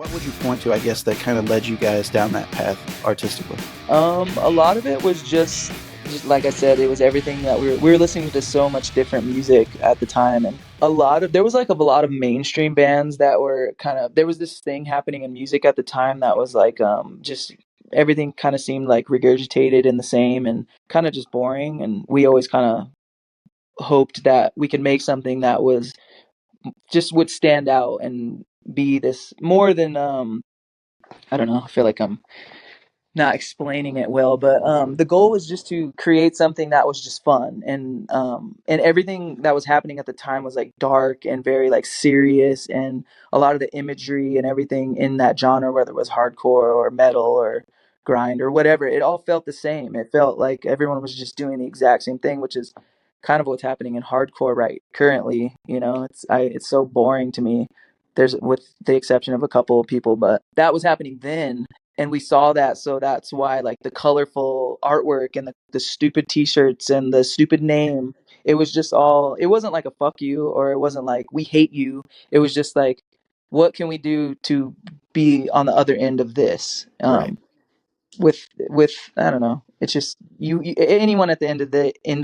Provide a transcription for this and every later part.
What would you point to, I guess, that kind of led you guys down that path artistically? A lot of it was just like I said, it was everything that we were listening to so much different music at the time, and there was like a lot of mainstream bands that were kind of there was this thing happening in music at the time that was like just everything kind of seemed like regurgitated and the same and kind of just boring, and we always kind of hoped that we could make something that was just would stand out and be this more than I don't know. I feel like I'm not explaining it well, but the goal was just to create something that was just fun, and everything that was happening at the time was like dark and very like serious, and a lot of the imagery and everything in that genre, whether it was hardcore or metal or grind or whatever, it all felt the same. It felt like everyone was just doing the exact same thing, which is kind of what's happening in hardcore right currently. It's so boring to me. There's with the exception of a couple of people, but that was happening then, and we saw that, so that's why like the colorful artwork and the stupid t-shirts and the stupid name, it was just all, it wasn't like a fuck you, or it wasn't like we hate you. It was just like, what can we do to be on the other end of this, Right. with I don't know, it's just anyone at the end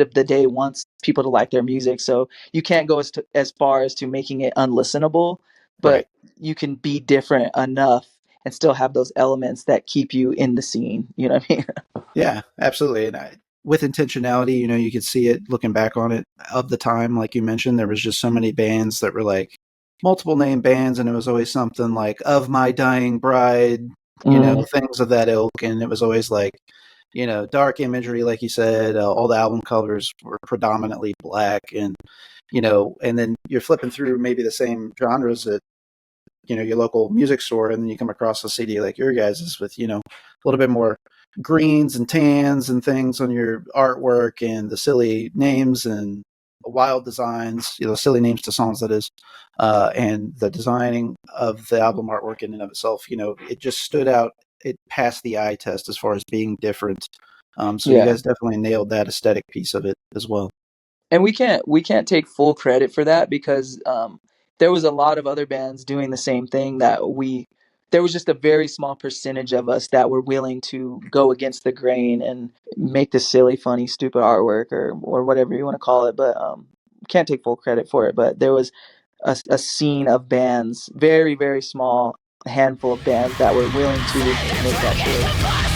of the day wants people to like their music, so you can't go as far as to making it unlistenable, Right. but you can be different enough and still have those elements that keep you in the scene, you know what I mean? Yeah, absolutely. With intentionality, you could see it looking back on it of the time. Like you mentioned, there was just so many bands that were like multiple name bands, and it was always something like "Of My Dying Bride," Mm, things of that ilk. And it was always like, dark imagery, like you said. All the album covers were predominantly black, and then you're flipping through maybe the same genres at your local music store, and then you come across a CD like your guys's with a little bit more greens and tans and things on your artwork, and the silly names and wild designs, silly names to songs, that is, and the designing of the album artwork in and of itself, it just stood out. It passed the eye test as far as being different. So you yeah. guys definitely nailed that aesthetic piece of it as well. And we can't take full credit for that, because there was a lot of other bands doing the same thing that we there was just a very small percentage of us that were willing to go against the grain and make this silly, funny, stupid artwork, or whatever you want to call it, but can't take full credit for it. But there was a scene of bands, very very small handful of bands that were willing to make that choice.